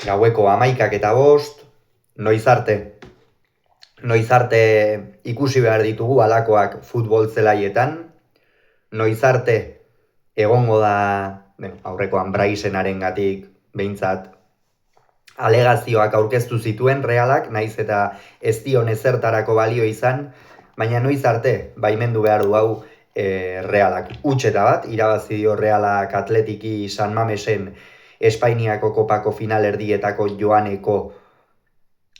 Gaueko 11:05, noiz arte. Noiz arte ikusi behar ditugu halakoak futbol zelaietan, noiz arte egongo da, aurrekoan Braisenarengatik behintzat alegazioak aurkeztu zituen Realak, naiz eta ez dion ezertarako balio izan, baina noiz arte baimendu behar du hau Realak. Utxeta bat, irabazi dio Realak Atletiki San Mamesen Espainiako kopako finalerdietako joaneko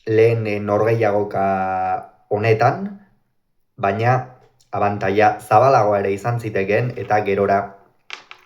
lehen norgehiagoka honetan, baina abantaila zabalagoa ere izan zitekeen eta gerora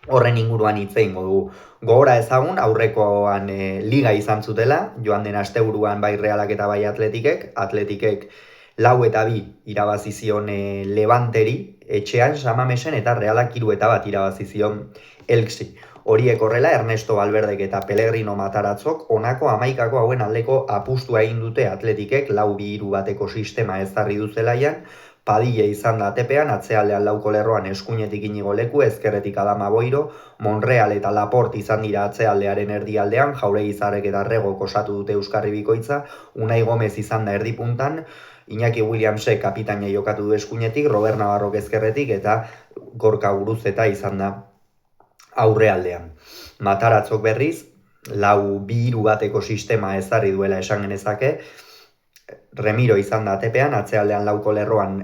horren inguruan hitz egingo dugu. Gogora ezagun aurrekoan liga izan zutela, joan den asteburuan bai Realak eta bai Atletikek 4-2 irabazi zion Levanteri etxean San Mamesen eta Realak 3-1 irabazi zion Elxi. Horiek horrela, Ernesto Valverdek eta Pellegrino Mataratzok honako 11 hauen aldeko apustua egin dute Atletikek 4-2 sistema ezarri du zelaian, Padilla izan da tepean, atzealdean lauko lerroan eskuinetik Inigo Leku, ezkerretik Adama Boiro, Monreal eta Laporte izan dira atzealdearen erdialdean, Jauregi Zarrek eta Regok osatu dute Euskarri bikoitza, Unai Gomez izan da erdipuntan, Iñaki Williamsek kapitaina jokatu du eskuinetik, Robert Navarrok ezkerretik eta Gorka Guruzeta izan da aurrealdean. Mataratzok berriz, 4-2 sistema ezarri duela esan genezake, Remiro izan da tepean, atzealdean lauko lerroan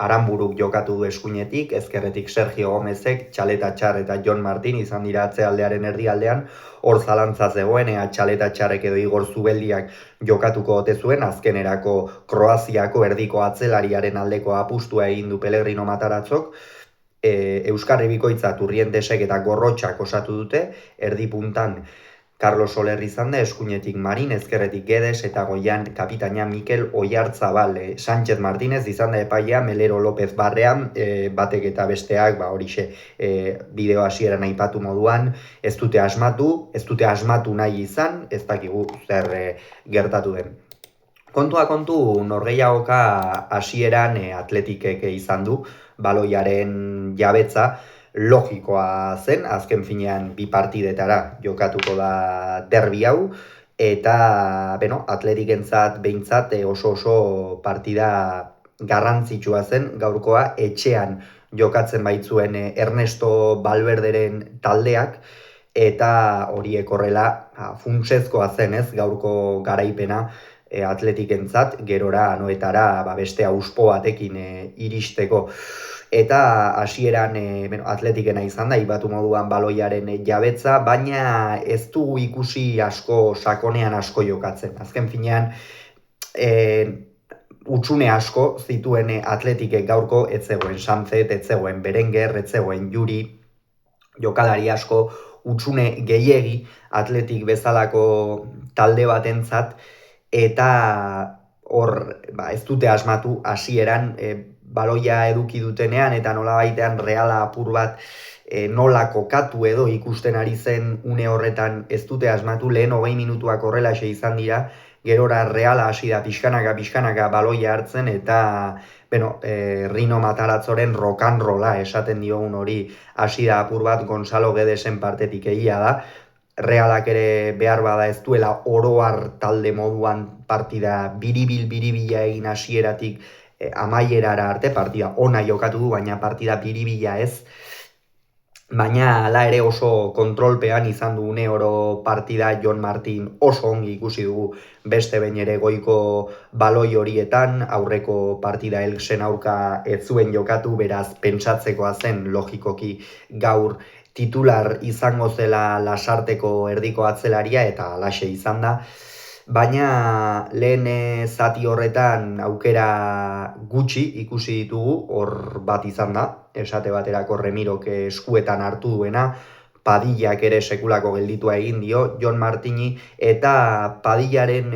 Aranburuk jokatu du eskuinetik, ezkerretik Sergio Gomezek, Txaleta Txar eta Jon Martin izan dira atzealdearen erdialdean, hor zalantza zegoen, Txaleta Txarrek edo Igor Zubeldiak jokatuko ote zuen, azkenerako Kroaziako erdiko atzelariaren aldeko apustua egin du Pellegrino Mataratzok, Euskarri bikoitza Turrientesek eta Gorrotxak osatu dute, erdipuntan Carlos Soler izan da, eskuinetik Marin, ezkerretik Guedes eta goian kapitaina Mikel Oiartzabal. Sánchez Martínez izan da epaia, Melero López Barrean, batek eta besteak, horixe bideo hasieran aipatu moduan, ez dute asmatu nahi izan, ez dakigu zer gertatu den. Kontua kontu, norgehiagoka hasieran Atletikek izan du, baloiaren jabetza, logikoa zen, azken finean 2 partidetara jokatuko da derbi hau, eta Atletikentzat behintzat oso partida garrantzitsua zen, gaurkoa etxean jokatzen baitzuen Ernesto Valverderen taldeak, eta horiek horrela funtsezkoa zen ez, gaurko garaipena Atletikentzat, gerora anoetara beste auspo batekin iristeko. Eta hasieran Atletikena izan da, aipatu moduan baloiaren jabetza, baina ez dugu ikusi asko, sakonean asko jokatzen. Azken finean, utxune asko zituen Atletikek gaurko, ez zegoen Sanzet, ez zegoen Berenguer, ez zegoen Juri, jokalari asko, utxune gehiegi Atletik bezalako talde batentzat, eta hor ez dute asmatu hasieran baloia eduki dutenean eta nola baitean Reala apur bat nola kokatu edo ikusten ari zen une horretan ez dute asmatu, lehen 20 minutuak horrelaxe izan dira, gerora Reala hasi da pixkanaka baloia hartzen eta Rino Mataratzoren rokanrola esaten diogun hori hasi da apur bat Gonzalo Guedesen partetik egia da, Realak ere behar bada ez duela oroar talde moduan partida biribila egin hasieratik amaierara arte, partida ona jokatu du, baina partida biribila ez, baina hala ere oso kontrolpean izan du une oro partida. Jon Martin oso ongi ikusi dugu beste behin ere goiko baloi horietan, aurreko partida Elxen aurka ez zuen jokatu, beraz pentsatzekoa zen logikoki gaur titular izango zela Lasarteko erdiko atzelaria eta alaxe izan da, baina lehen zati horretan aukera gutxi ikusi ditugu, hor bat izan da, esate baterako Remirok eskuetan hartu duena, Padillak ere sekulako gelditua egin dio, Jon Martini, eta Padillaren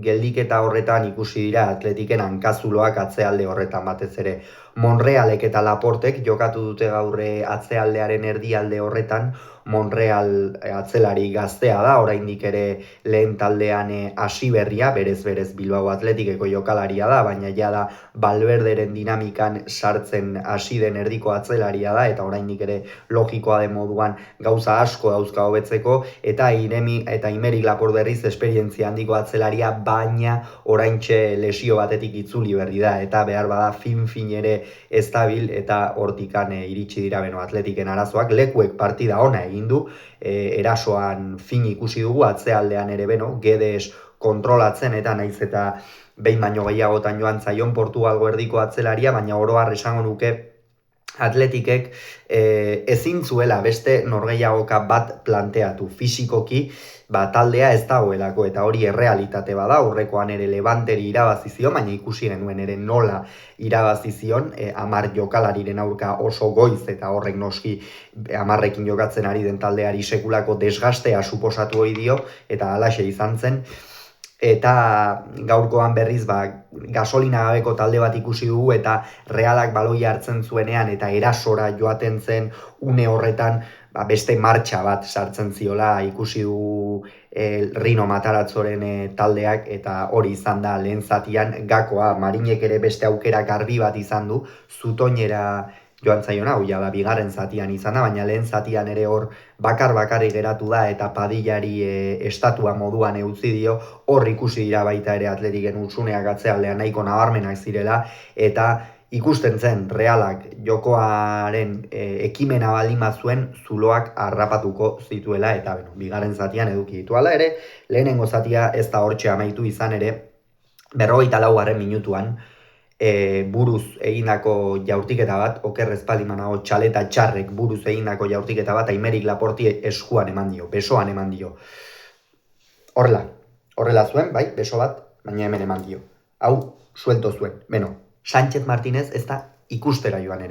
geldiketa horretan ikusi dira Atletiken hankazuloak atzealde horretan batez ere. Monrealek eta Laportek jokatu dute gaur atzealdearen erdialde horretan. Monreal atzelari gaztea da, oraindik ere lehen taldean hasi berria, berez Bilbao Atletikeko jokalaria da, baina ja da Valverderen dinamikan sartzen hasi den erdiko atzelaria da, eta oraindik ere logikoa den moduan gauza asko dauzka hobetzeko, eta Imerik Laport berriz esperientzia handiko atzelaria, baina oraintxe lesio batetik itzuli berri da, eta behar bada fin ere estabil, eta hortikan iritsi dira Atletiken arazoak. Lekuek partida ona egin du, erasoan fin ikusi dugu, atzealdean ere Guedes kontrolatzen, eta naiz eta behin baino gehiagotan joan zaion Portugalgo erdiko atzelaria, baina oro har esango nuke Atletikek ezin zuela beste norgehiagoka bat planteatu. Fisikoki taldea ez dagoelako, eta hori errealitate bada. Aurrekoan ere Levanteri irabazi zion, baina ikusi genuen ere nola irabazi zion, 10 jokalariren aurka oso goiz, eta horrek noski 10ekin jokatzen ari den taldeari sekulako desgastea suposatu ohi dio, eta halaxe izan zen. Eta gaurkoan berriz gasolina gabeko talde bat ikusi dugu, eta Realak baloia hartzen zuenean eta erasora joaten zen une horretan beste martxa bat sartzen ziola ikusi dugu Rino Mataratzoren taldeak, eta hori izan da lehen zatian gakoa. Marinek ere beste aukera garbi bat izan du, Zutoinera joan zaiona, hau da bigarren zatian izan da, baina lehen zatian ere hor bakarrik geratu da, eta Padillari estatua moduan utzi dio. Hor ikusi dira baita ere Atletiken utsuneak atzealdean nahiko nabarmenak zirela, eta ikusten zen Realak jokoaren ekimena baldin bazuen zuloak harrapatuko zituela, eta bigarren zatian eduki ditu. Hala ere, lehenengo zatia ez da hortxe amaitu izan ere, 44. minutuan, buruz egindako jaurtiketa bat, okerrez palimanago Txaleta Txarrek buruz egindako jaurtiketa bat, Imerik Laporti eskuan eman dio, besoan eman dio. Horrela zuen, bai, beso bat, baina hemen eman dio. Hau, suelto zuen. Sánchez Martínez ez da ikustera joan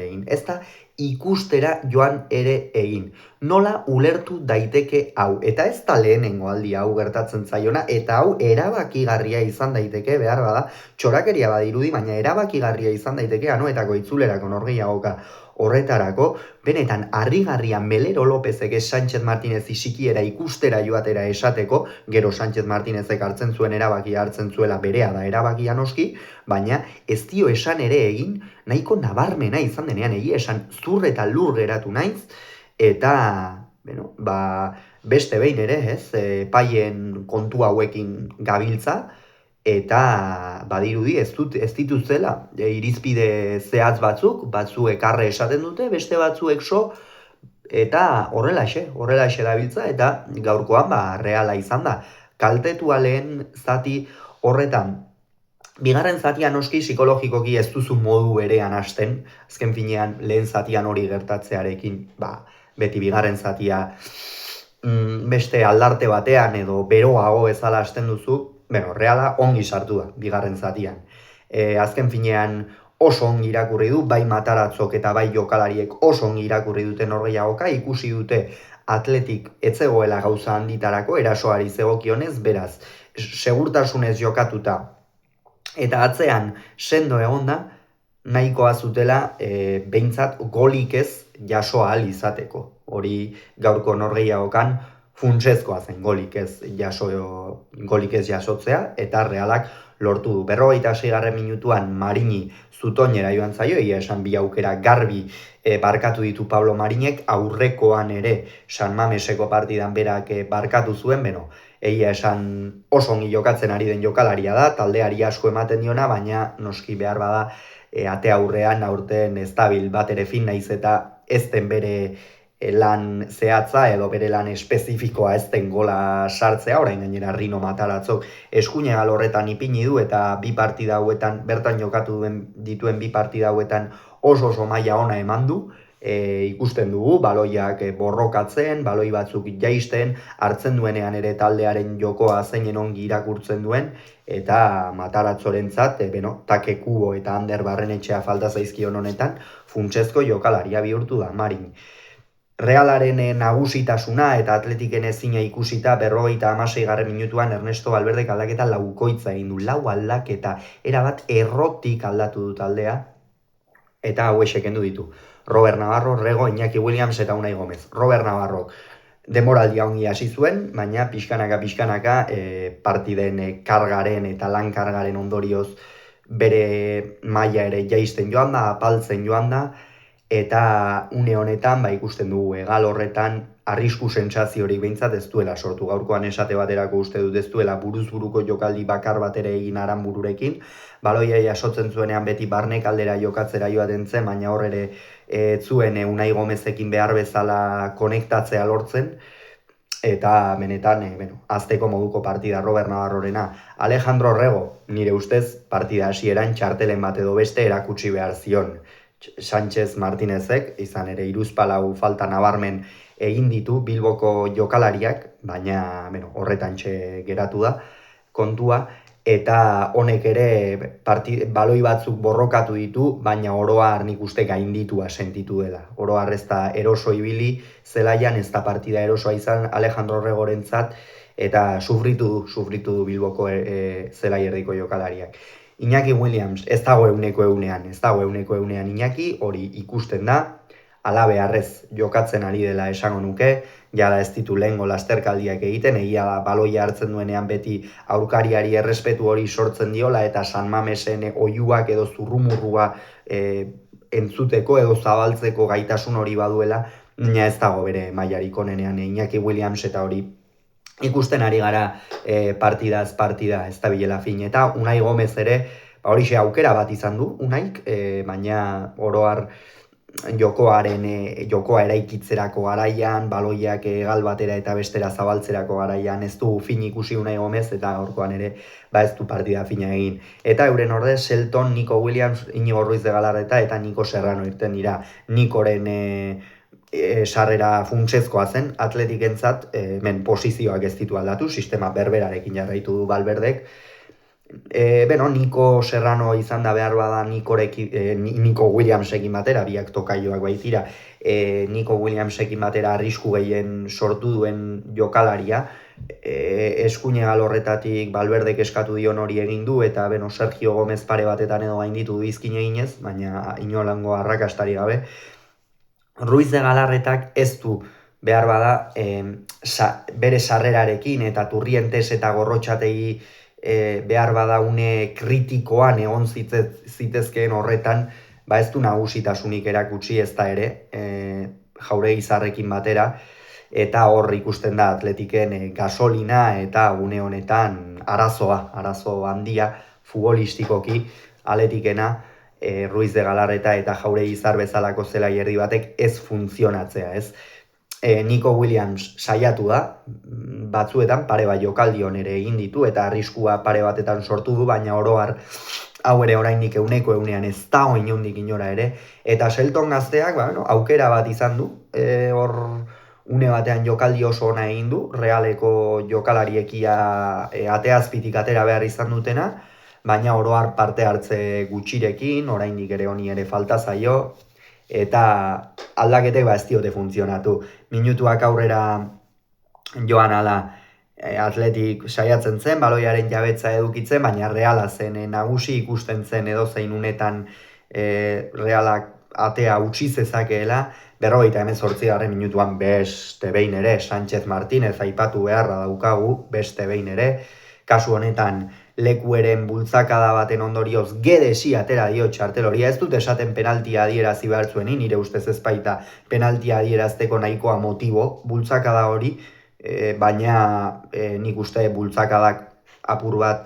ere egin. Nola ulertu daiteke hau? Eta ez da lehenengo aldia hau gertatzen zaiona, eta hau erabakigarria izan daiteke, behar bada, txorakeria badirudi, baina erabakigarria izan daiteke Anoetako itzulerako norgehiagoka horretarako. Benetan, harrigarria Melero Lopezek Sánchez Martínez isikiera ikustera joatera esateko, gero Sánchez Martínezek hartzen zuen erabakia hartzen zuela berea da erabakia noski, baina ez dio esan ere egin, nahiko nabarmena izan denean, egia esan zur eta lur geratu naiz, eta beste behin ere, paien kontu hauekin gabiltza, eta badirudi ez dituzela irizpide zehatz batzuek arre esaten dute, beste batzuek so, eta horrelaxe dabiltza, eta gaurkoan Reala izan da. Kaltetua lehen zati horretan, bigarren zatian noski psikologikoki ez duzu modu berean hasten, azken finean lehen zatian hori gertatzearekin, beti bigarren zatia beste aldarte batean edo beroago ezala hasten duzu. Reala ongi sartu da, bigarren zatian. Azken finean oso ongi irakurri du, bai Mataratzok eta bai jokalariek oso ongi irakurri dute norgehiagoka, ikusi dute Atletik etzegoela gauza handitarako, erasoari zegokionez, beraz, segurtasunez jokatuta, eta atzean sendo egonda, nahikoa zutela behintzat golik ez jaso ahal izateko. Hori gaurko norgehiagokan funtsezkoa zen golik ez jasotzea, eta Realak lortu du. 46. minutuan Marini Zutoinera joan zaio, egia esan bi aukera garbi barkatu ditu Pablo Marinek, aurrekoan ere San Mameseko partidan berak barkatu zuen, egia esan oso ongi jokatzen ari den jokalaria da, taldeari asko ematen diona, baina noski behar bada ate aurrean aurten estabil bat ere fin naiz eta ez den bere lan zehatza edo bere lan espezifikoa ez den gola sartzea, orain gainera Rino Mataratzok eskuinegal horretan ipini du, eta bi partida hauetan, bertan jokatu dituen bi partida hauetan oso maila ona eman du, ikusten dugu, baloiak borrokatzen, baloi batzuk jaisten, hartzen duenean ere taldearen jokoa zeinen ongi irakurtzen duen, eta Mataratzorentzat, Take Kubo eta Ander Barrenetxea falta zaizkion honetan, funtsezko jokalaria bihurtu da Marin. Realaren nagusitasuna eta Atletiken ezina ikusita 56. minutuan Ernesto Valverdek aldaketa laukoitza egin du, 4 aldaketa, erabat errotik aldatu du taldea, eta hauexek kendu ditu. Robert Navarro, Rego, Iñaki Williams eta Unai Gomez. Robert Navarro demoraldia ongi hasi zuen, baina pixkanaka partiden kargaren eta lan kargaren ondorioz bere maila ere jaisten joan da, apaltzen joan da, eta une honetan ikusten dugu egal horretan arrisku sentsaziorik behintzat ez duela sortu. Gaurkoan esate baterako uste dut ez duela buruz buruko jokaldi bakar bat ere egin Aranbururekin. Baloia jasotzen zuenean beti barnek aldera jokatzera joaten zen, baina hor ere zuen Unai Gomezekin behar bezala konektatzea lortzen. Eta benetan, azteko moduko partida Robert Navarrorena. Alejandro Rego, nire ustez, partida hasieran txartelen bat edo beste erakutsi behar zion. Sánchez Martínezek, izan ere hiruzpalau falta nabarmen egin ditu Bilboko jokalariak, baina horretantxe geratu da kontua, eta honek ere baloi batzuk borrokatu ditu, baina oroar nik uste gainditua sentitu dela. Oroar ez da eroso ibili, zelaian ez da partida erosoa izan Alejandro Regorentzat, eta sufritu du Bilboko zelai erdiko jokalariak. Iñaki Williams ez dago euneko eunean Iñaki, hori ikusten da, ala beharrez jokatzen ari dela esango nuke, jada ez ditu lehengo lasterkaldiak egiten, egia da baloia hartzen duenean beti aurkariari errespetu hori sortzen diola, eta San Mamesen oiuak edo zurrumurrua entzuteko edo zabaltzeko gaitasun hori baduela, baina ez dago bere mailarik onenean Iñaki Williams, eta hori ikusten ari gara partidaz partida ez da bilela fin, eta Unai Gomez ere, horixe aukera bat izan du Unaik, baina oroar jokoa eraikitzerako garaian, baloiak egal batera eta bestera zabaltzerako garaian ez du fin ikusi Unai Gomez, eta gaurkoan ere ez du partida fina egin. Eta euren ordez, Shelton, Nico Williams, Iñigo Ruiz de Galarreta eta Nico Serrano irten dira. Nikoren sarrera funtsezkoa zen, Atletikentzat, posizioak ez ditu aldatu, sistema berberarekin jarraitu du Valverdek. Nico Serrano izan da behar bada Nico Williamsekin batera, biak tokaioak baitira, Nico Williamsekin batera arrisku gehien sortu duen jokalaria, eskuinegal horretatik Valverdek eskatu dion hori egin du, eta Sergio Gomez pare batetan edo gainditu du izkin eginez, baina inolango arrakastari gabe. Ruiz de Galarretak ez du behar bada bere sarrerarekin eta Turrientes eta Gorrotxategi behar bada une kritikoan egon zitezkeen horretan, ez du nagusitasunik erakutsi ez da ere, Jauregi Zarrekin batera, eta hor ikusten da Atletiken gasolina eta une honetan arazo handia futbolistikoki Atletikena, Ruiz de Galarreta eta Jauregi Zar bezalako zelai erdi batek ez funtzionatzea, ez? Nico Williams saiatu da, batzuetan pare bat jokaldion ere egin ditu eta arriskua pare batetan sortu du, baina oroar hau ere oraindik euneko eunean ez dago inondik inora ere, eta Shelton gazteak aukera bat izan du, hor une batean jokaldi oso ona egin du, Realeko jokalariekia ateazpitik atera behar izan dutena, baina oroar parte hartze gutxirekin, oraindik ere honi ere falta zaio, eta aldaketek ez diote funtzionatu. Minutuak aurrera joan ala Atletik saiatzen zen, baloiaren jabetza edukitzen, baina Reala zen nagusi ikusten zen edozein unetan Realak atea utzi zezakeela, 58. minutuan beste behin ere, Sánchez Martínez aipatu beharra daukagu, beste behin ere, kasu honetan lekueren bultzakada baten ondorioz Gedesi atera dio txartel hori, ez dut esaten penaltia adierazi behar zuenin, nire ustez ez baita penaltia adierazteko nahikoa motibo bultzakada hori, baina nik uste bultzakadak apur bat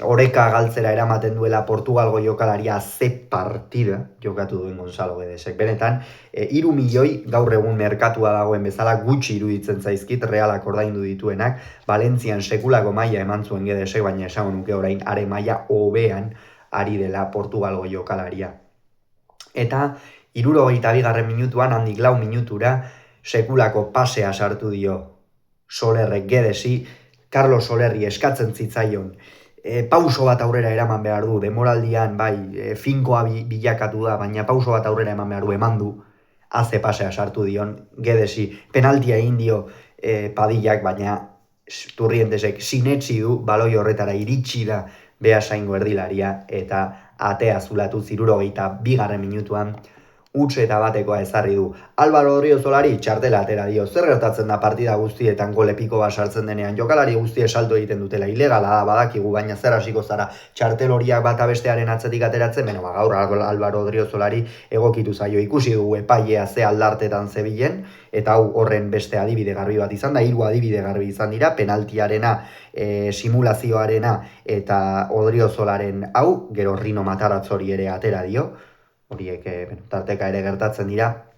oreka galtzera eramaten duela Portugalgo jokalaria ze partida jokatu duen Gonzalo Guedesek. Benetan, 3 milioi gaur egun merkatua dagoen bezala gutxi iruditzen zaizkit Realak ordaindu dituenak, Valentzian sekulako maila eman zuen Guedesek, baina esango nuke orain are maila hobean ari dela Portugalgo jokalaria. Eta 72. minutuan, handik 4 minutura, sekulako pasea sartu dio Solerrek Guedesi, Carlos Solerri eskatzen zitzaion, pauso bat aurrera eraman behar du, demoraldian finkoa bilakatu da, baina pauso bat aurrera eman behar du, eman du, haze pasea sartu dion, Guedesi, penaltia egin dio Padillak, baina Turrientesek sinetsi du, baloi horretara iritsi da Beasaingo erdilaria, eta atea zulatu 62. minutuan, huts eta batekoa ezarri du. Álvaro Odriozolari txartela atera dio. Zer gertatzen da partida guztietan gol epiko bat sartzen denean? Jokalari guztie salto egiten dutela. Ilegala da badakigu, baina zer hasiko zara txartel horiak bata bestearen atzetik ateratzen? Beno, gaur Álvaro Odriozolari egokitu zaio. Ikusi dugu epailea ze aldartetan zebilen, eta hau horren beste adibide garbi bat izan da, 3 adibide garbi izan dira, penaltiarena, simulazioarena eta Odriozolaren hau, gero Rino Matarazzori ere atera dio. Horiek tarteka ere gertatzen dira.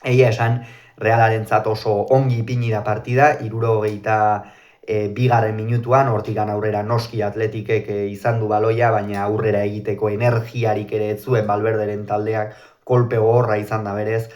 Egia esan, Realarentzat oso ongi ipini da partida, 72. Minutuan, hortikan aurrera noski Atletikek izan du baloia, baina aurrera egiteko energiarik ere ez zuen Valverderen taldeak, kolpe gogorra izan da berez.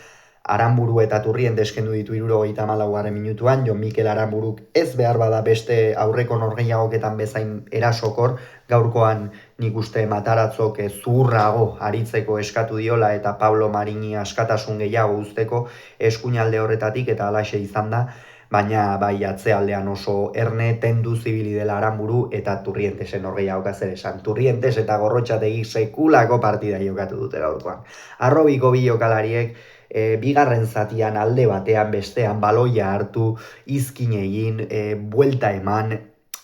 Aranburu eta Turrien deskendu ditu 74. Minutuan, Jon Mikel Aranburuk ez behar bada beste aurreko norgehiagoketan bezain erasokor, gaurkoan nik uste Matarazzok zuhurrago aritzeko eskatu diola eta Pablo Marini askatasun gehiago uzteko eskuinalde horretatik eta alaxe izan da, baina bai atzealdean oso erne tendu zibili dela Aranburu eta Turrientesen norgehiagoka zer esan. Turrientes eta Gorrotxategi sekulako partida jokatu dute gaurkoan. Arrobiko bi jokalariek bigarren zatian alde batean bestean baloia hartu, izkin egin, buelta eman,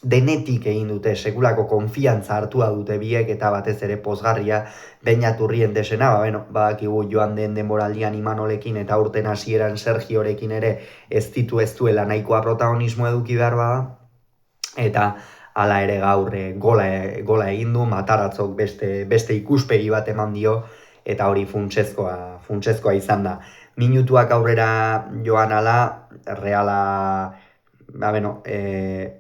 denetik egin dute, sekulako konfiantza hartua dute biek eta batez ere pozgarria Beñat Turrientesena, badakigu joan den denboraldian Imanolekin eta urten hasieran Sergiorekin ere ez duela nahikoa protagonismo eduki behar bada, eta hala ere gaur gola egin du, Matarazzok beste ikuspegi bat eman dio, eta hori funtsezkoa izan da. Minutuak aurrera joan ala, Reala,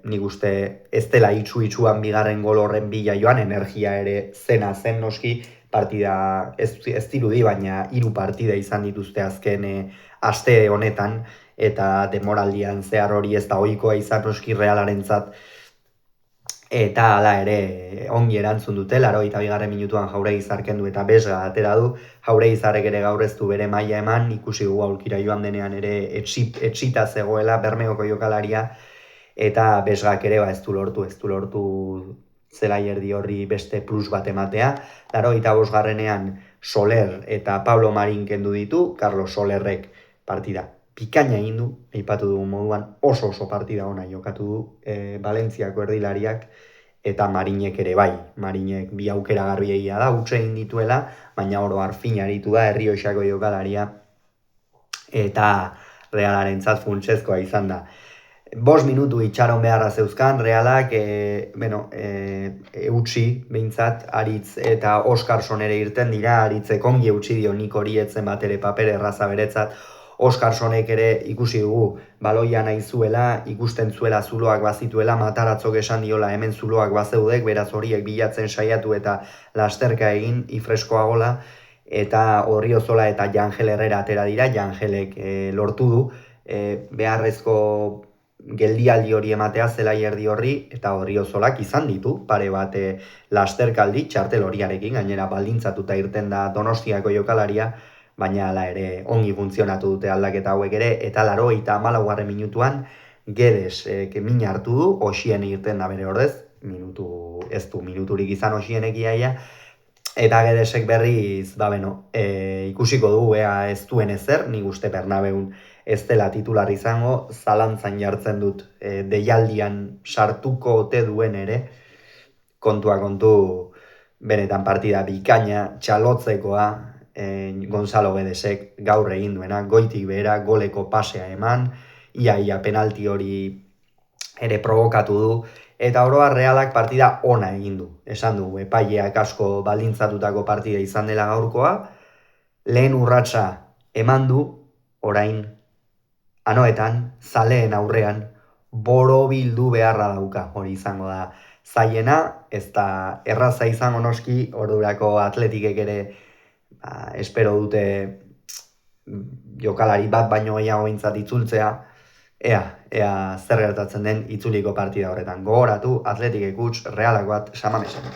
nik uste ez dela itxuan bigarren gol horren bila joan, energia ere zen noski, partida ez dirudi, baina 3 partida izan dituzte azken aste honetan, eta demoraldian zehar hori ez da ohikoa izan noski Realarentzat, eta hala ere ongi erantzun dute, 82. Minutuan Jauregizar kendu eta Besga atera du. Jauregizarrek ere gaur ez du bere maila eman, ikusi gu aulkira joan denean ere etxita zegoela Bermeoko jokalaria, eta Besgak ere ez du lortu Zelaierdi horri beste plus bat ematea. 85. Soler eta Pablo Marin kendu ditu, Carlos Solerrek partida pikaina egin du, aipatu dugun moduan oso partida ona jokatu du Valentziako erdilariak, eta Marinek ere bai. Marinek bi aukera garbi egia da, huts egin dituela, baina oro har fin aritu da Errioxako jokalaria, eta Realarentzat funtsezkoa izan da. 5 minutu itxaron beharra zeuzkan, Realak, eutxi, behintzat, Aritz eta Oskarson ere irten dira, Aritzek ongi eutxi dio, nik hori etzen bat ere paper erraza beretzat, Oskarsonek ere ikusi dugu baloia nahi zuela, ikusten zuela zuloak bazituela, Matarazzok esan diola hemen zuloak bazeudek, beraz horiek bilatzen saiatu eta lasterka egin, ifreskoagola, eta Odriozola eta Jangel Herrera atera dira, Jangelek lortu du, beharrezko geldialdi hori ematea Zelaierdi horri, eta Odriozolak izan ditu, pare bat lasterkaldi, txartel horiarekin, gainera baldintzatuta irten da Donostiako jokalaria, baina hala ere ongi funtzionatu dute aldaketa hauek ere, eta 84. Minutuan Guedes min hartu du, Oxien irten da bere ordez, ez du minuturik izan Oxienek iaia, eta Guedesek berriz, ikusiko dugu ez duen ezer, nik uste Bernabeun ez dela titular izango, zalantzan jartzen dut deialdian sartuko ote duen ere, kontua kontu, benetan partida bikaina, txalotzekoa, Gonzalo Guedesek gaur egin duena, goitik behera goleko pasea eman, ia penalti hori ere provokatu du, eta oro har Realak partida ona egin du. Esan du, epaileak asko baldintzatutako partida izan dela gaurkoa, lehen urratsa eman du, orain, anoetan, zaleen aurrean, borobildu beharra dauka, hori izango da zailena, ez da erraza izango noski, ordurako Atletikek ere espero dute jokalari bat baino gehiago behintzat itzultzea, ea zer gertatzen den itzuliko partida horretan. Gogoratu, Atletikek huts, Realak bat, Samamesen.